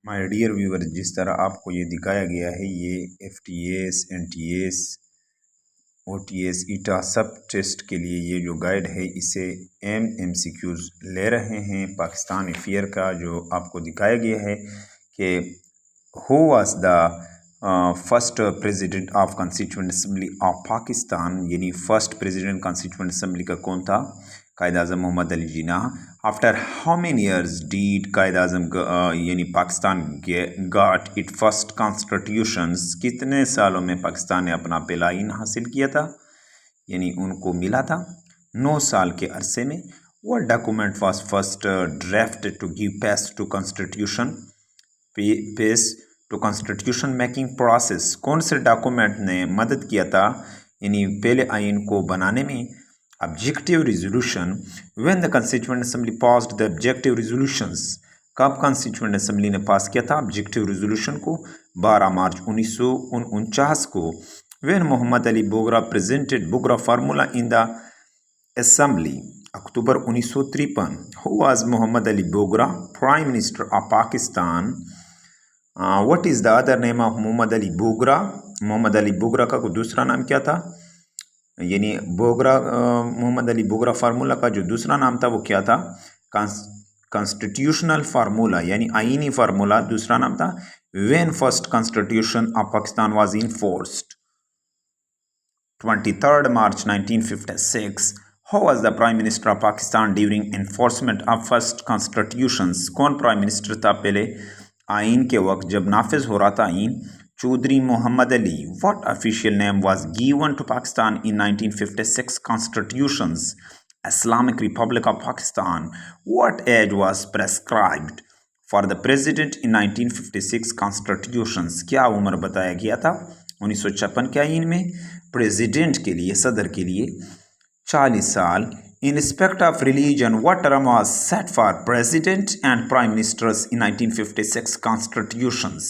My dear viewer, जिस तरह आपको ये दिखाया गया है, ये FTS, NTS, OTS, ईटा सब टेस्ट के लिए ये जो गाइड है इसे MCQs ले रहे हैं पाकिस्तान अफेयर का। जो आपको दिखाया गया है कि who was the first president of constituent assembly of Pakistan, यानी फर्स्ट प्रेसिडेंट कॉन्स्टिट्यूएंट असम्बली का कौन था? Quaid Azam Mohammad Ali Jinnah. After how many years did Quaid Azam यानी Pakistan got it first constitutions, कितने सालों में पाकिस्तान ने अपना पहला आइन हासिल किया था, यानी उनको मिला था? 9 साल के अरसे में। What document was first draft to give pace to constitution constitution making process? कौन से डॉक्यूमेंट ने मदद किया था यानी पहले आइन को बनाने में? Objective resolution. When the constituent assembly passed the objective resolutions, कब कॉन्स्टिट्यूएंट असेंबली ने पास किया था ऑब्जेक्टिव रिजोल्यूशन को? 12 मार्च 1949 को। When Mohammad Ali Bogra presented Bogra formula in the assembly, October 1953। Who was Mohammad Ali Bogra? Prime minister of Pakistan. What is the other name of Mohammad Ali Bogra? Mohammad Ali Bogra का दूसरा नाम क्या था? यानी बोगरा मोहम्मद अली बोगरा फार्मूला का जो दूसरा नाम था वो क्या था? कॉन्स्टिट्यूशनल फार्मूला, यानी आईनी फार्मूला दूसरा नाम था। When first constitution of Pakistan was enforced? 23 March 1956। How was the prime minister of Pakistan during enforcement of first constitutions? कौन प्राइम मिनिस्टर था पहले आइन के वक्त जब नाफिज हो रहा था आइन? Chaudhry Mohammad Ali. What official name was given to Pakistan in 1956 constitutions? Islamic republic of Pakistan. What age was prescribed for the president in 1956 constitutions? क्या उम्र बताया गया था 1956 के आइन में प्रेसिडेंट के लिए, सदर के लिए? 40 साल। In respect of religion, what term was set for president and prime ministers in 1956 constitutions?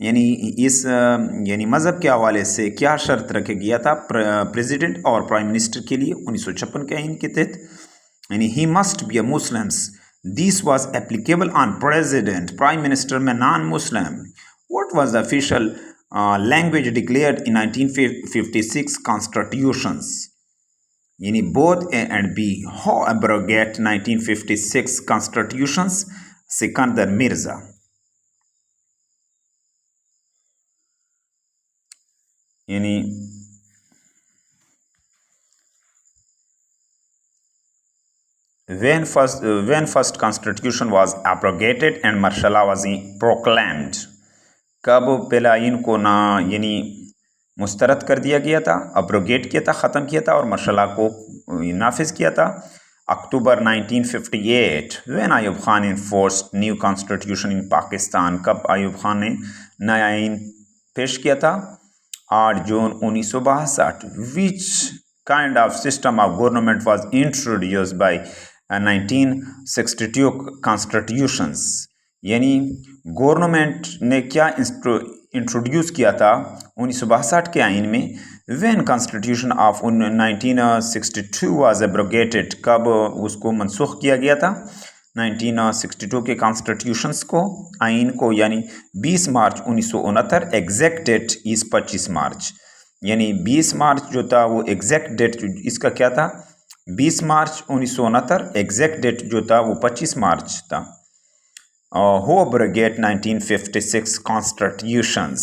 यानी इस यानी मज़हब के हवाले से क्या शर्त रखा गया था प्रेसिडेंट और प्राइम मिनिस्टर के लिए 1956 के आइन के तहत? यानी he must be a Muslims. This was applicable on president, prime minister में non Muslim. What was the official language declared in 1956 constitutions? यानी both A and B. How abrogate 1956 constitutions? Sikandar Mirza. यानी when first constitution was abrogated and martial law was proclaimed? कब पहला आइन को ना यानी मुस्तरद कर दिया गया था, अब्रोगेट किया था, ख़त्म किया था और मार्शल लॉ को नाफिज किया था? अक्टूबर 1958। When Ayub Khan enforced new constitution in Pakistan, कब आयूब खान ने नया आइन पेश किया था? 8 जून 1962। Which kind of system of government was introduced by 1962 constitutions? यानी गवर्नमेंट ने क्या इंट्रोड्यूस किया था 1962 के आइन में? When constitution of 1962 was abrogated, कब उसको मनसूख किया गया था 1962 के कॉन्स्टिट्यूशंस को, आइन को? यानी 20 मार्च 1969। एग्जैक्ट डेट इस 25 मार्च, यानी 20 मार्च जो था वो एग्जैक्ट डेट इसका क्या था? 20 मार्च 1969। एग्जैक्ट डेट जो था वो 25 मार्च था। Who abrogate 1956 constitutions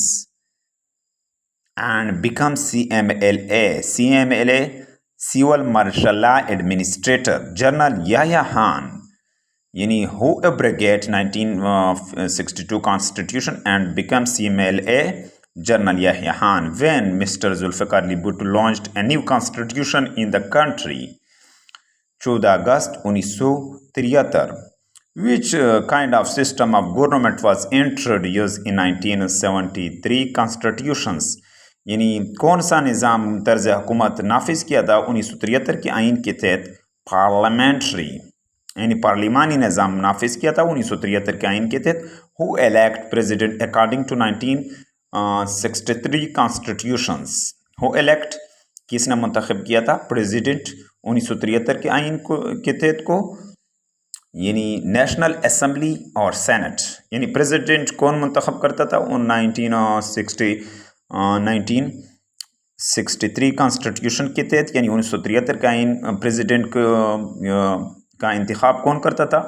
and become CMLA? CMLA, Civil Martial Law Administrator, General Yahya Khan. यानी who abrogate 1962 constitution and become CMLA? General Yahya Khan. When Mr. Zulfikar Ali Bhutto launched a new constitution in the country? 14 August 1973। Which kind of system of government was introduced in 1973 constitutions? यानी कौन सा निज़ाम तर्ज हुकूमत नाफिज किया था 1973 के आइन के तहत? पार्लियामेंट्री, यानी पार्लिमानी निज़ाम नाफिज किया था 1973 के आइन के तहत। Who elect president according to 1963 constitutions? Who elect, किसने मुंतखब किया था प्रेसिडेंट 1973 के आइन के तहत को? यानी नेशनल असम्बली और सेनेट, यानी प्रेसिडेंट कौन मुंतखब करता था? 1963 कॉन्स्टिट्यूशन के तहत, यानी 1973 का आइन प्रेसिडेंट का इंतखाब कौन करता था?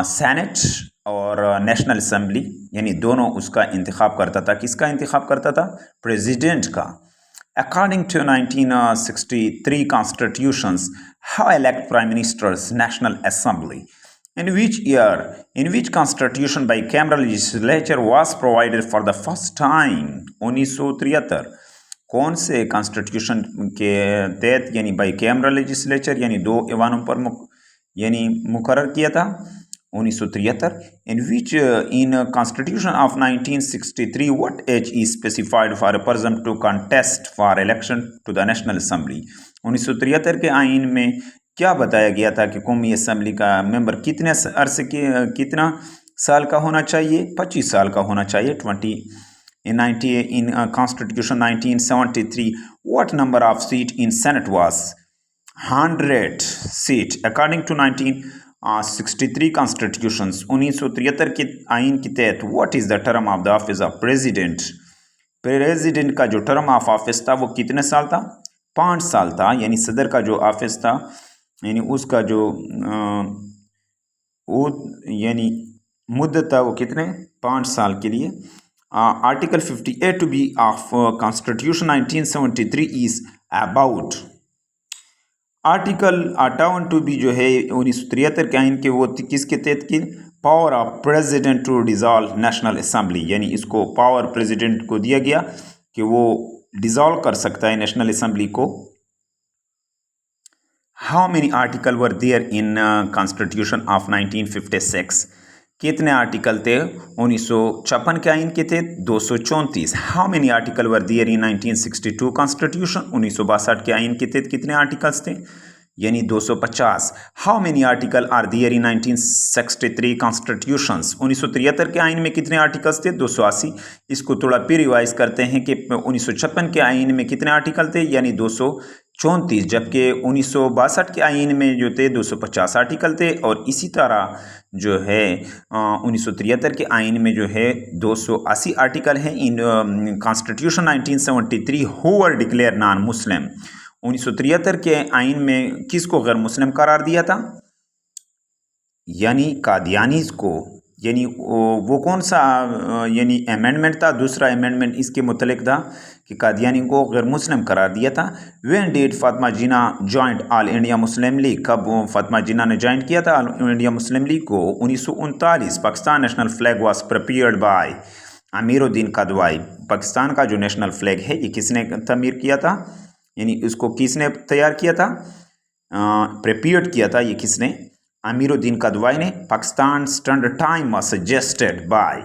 सेनेट और नेशनल असम्बली, यानी दोनों उसका इंतखाब करता था। किसका इंतखाब करता था? प्रेसिडेंट का। According to 1963 constitutions, how elect prime ministers National Assembly? In which year, in which constitution bicameral legislature was provided for the first time? 1973 कौन से कॉन्स्टिट्यूशन के तहत यानी बाइकैमरल लेजिस्लेचर यानी दो ऐवानों पर यानी मुकर्रर किया था? 1973. In which in Constitution of 1963 what age is specified for a person to contest for election to the National Assembly? 1973 के आइन में क्या बताया गया था कि कौमी असम्बली का मेंबर कितने अरसे के कितना साल का होना चाहिए? 25 साल का होना चाहिए। 20 in Constitution 1973 what number of seat in Senate was? 100 seat. According to 1963 Constitutions, 1973 के आइन के तहत what is the term of the office of president? President का जो टर्म ऑफ ऑफिस था वो कितने साल था? 5 साल था। यानी सदर का जो ऑफिस था यानी उसका जो वो यानी मुद्दत था वो कितने? 5 साल के लिए। Article 58 two B of constitution 1973 is about. Article 58 two B जो है 1973 के आइन के वो किसके तहत की? Power of president to dissolve national assembly, यानी इसको पावर प्रेसिडेंट को दिया गया कि वो डिसॉल्व कर सकता है नेशनल असेंबली को। How many article were there in constitution of 1956? कितने आर्टिकल थे 1956 के आइन के थे? 234। How many article were there in 1962 constitution? 1962 के आइन के तहत कितने आर्टिकल्स थे? यानी 250। How many article are there in 1963 constitutions? 1973 के आइन में कितने आर्टिकल्स थे? 280। इसको थोड़ा फिर रिवाइज करते हैं कि 1956 के आइन में कितने आर्टिकल थे? यानी 234, जबकि 1962 के आइन में जो थे 250 आर्टिकल थे। और इसी तरह जो है 1973 के आइन में जो है 280 आर्टिकल हैं। In constitution 1973 who were declare non Muslim? 1973 के आइन में किसको गैर मुस्लिम करार दिया था? यानी कादियानीज को। यानी वो कौन सा यानी अमेंडमेंट था? दूसरा अमेंडमेंट इसके मुतलिक था कि कादियानी को गैर मुस्लिम करार दिया था। When did Fatima Jinnah joint all India Muslim league? कब फातिमा जिन्ना ने ज्वाइन किया था ऑल इंडिया मुस्लिम लीग को? 1939। Pakistan national flag was prepared by Amiruddin Kidwai. Pakistan का जो नेशनल फ्लैग है ये किसने तमीर किया था? यानी इसको किसने तैयार किया था? प्रिपेयर्ड किया था ये किसने? अमीरुद्दीन कदवाई ने। Pakistan standard time was suggested by.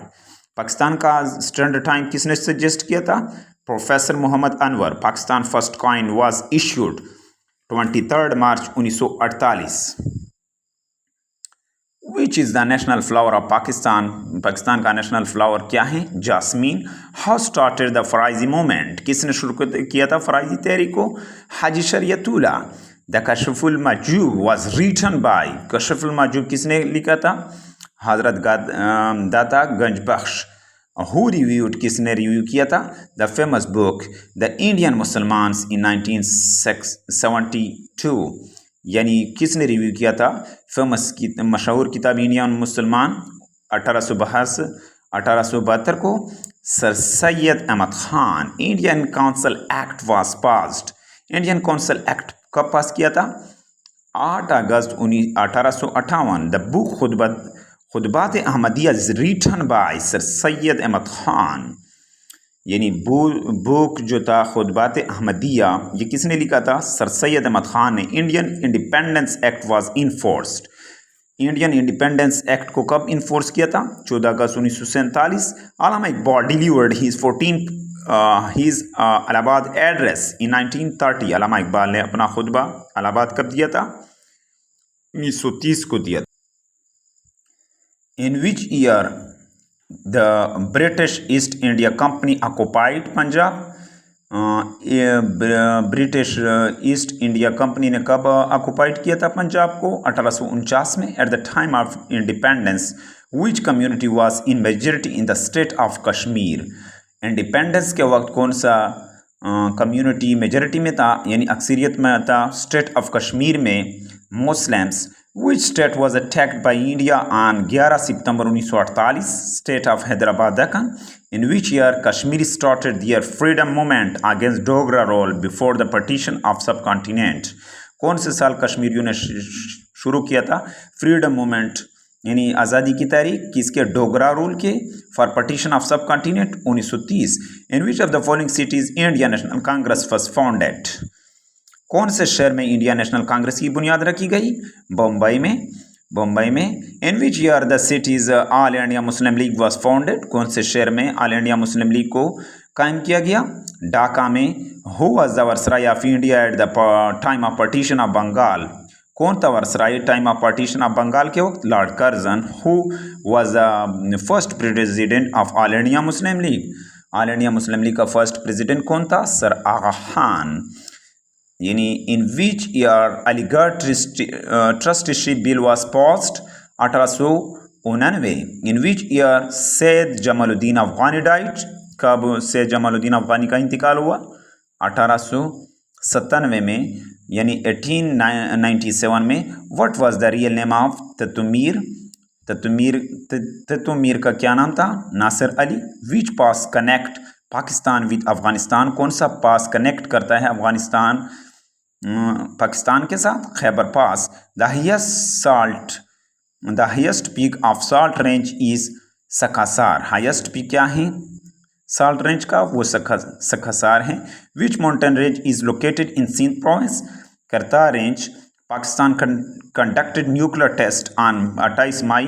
Pakistan का स्टैंडर्ड टाइम किसने सजेस्ट किया था? Professor Mohammad Anwar. Pakistan first coin was issued 23 March 1948। Which is the national flower of Pakistan? Pakistan का नेशनल फ्लावर क्या है? Jasmine. How started the Faraizi movement? किसने शुरू किया था फराइजी तहरीक को? Haji Shariatullah. The Kashful Mahjoob was written by. Kashful Mahjoob किसने लिखा था? हजरत दाता गंज बख्श। Who reviewed? किसने रिव्यू किया था? The famous book the Indian Musalmans in 1972। यानी किसने रिव्यू किया था? फेमस मशहूर किताब इंडियन मुसलमान 1872 को। Sir Syed Ahmad Khan. Indian council act was passed. Indian council act कब पास किया था? 8 अगस्त 1858। The book Khutbat Ahmadiya is written by sir Syed Ahmad Khan. यानी बुक जो था खुतबात अहमदिया ये किसने लिखा था? सर सैयद अहमद खान ने। Indian independence act was enforced. Indian independence act को कब इन्फोर्स किया था? 14 अगस्त 1947। Allama Iqbal delivered his Allahabad address in 1930। Allama Iqbal ने अपना खुतबा इलाहाबाद कब दिया था? 1930 को दिया था। In which year the British East India company occupied Punjab? British East India company ने कब ऑक्युपाइड किया था पंजाब को? 1849 में। At the time of independence which community was in majority in the state of Kashmir? Independence के वक्त कौन सा कम्युनिटी मेजॉरिटी में था, यानी अक्सरियत में था? स्टेट ऑफ कश्मीर में Muslims. Which state was attacked by India on 11 September 1948? State of Hyderabad Deccan. In which year Kashmir started their freedom movement against Dogra rule before the partition of सब कॉन्टिनेंट? कौन से साल कश्मीरियों ने शुरू किया था फ्रीडम मूवमेंट, यानी आज़ादी की तहरीक, किसके? डोगरा रूल के, फॉर पार्टीशन ऑफ सब continent 1930। In which of the following cities India national Congress was founded? कौन से शहर में इंडिया नेशनल कांग्रेस की बुनियाद रखी गई? बम्बई में। बम्बई में। In which year the cities All India Muslim League was founded? कौन से शहर में ऑल इंडिया मुस्लिम लीग को कायम किया गया? ढाका में। Who was the viceroy of India at the time of partition of Bengal? कौन था viceroy time of partition of Bengal के वक्त? Lord Curzon. Who was the first president of All India Muslim League? All India Muslim League का first president कौन था? Sir Aga Khan. यानी in which year Aligarh trusteeship bill was passed? 1899। In which year Syed Jamaluddin Afghani died? कब सैयद जमालुद्दीन अफगानी का इंतकाल हुआ? 1897 में, यानी 1897 में। What was the real name of Titumir? Titumir का क्या नाम था? Nasir Ali. Which pass connect Pakistan with Afghanistan? कौन सा पास कनेक्ट करता है अफगानिस्तान पाकिस्तान के साथ? Khyber pass. The highest peak of salt range is Sakhasar. Highest peak क्या है साल्ट रेंज का? वो सखासार है। Which mountain range is located in Sindh province? Kirthar range. Pakistan conducted nuclear test on 28 May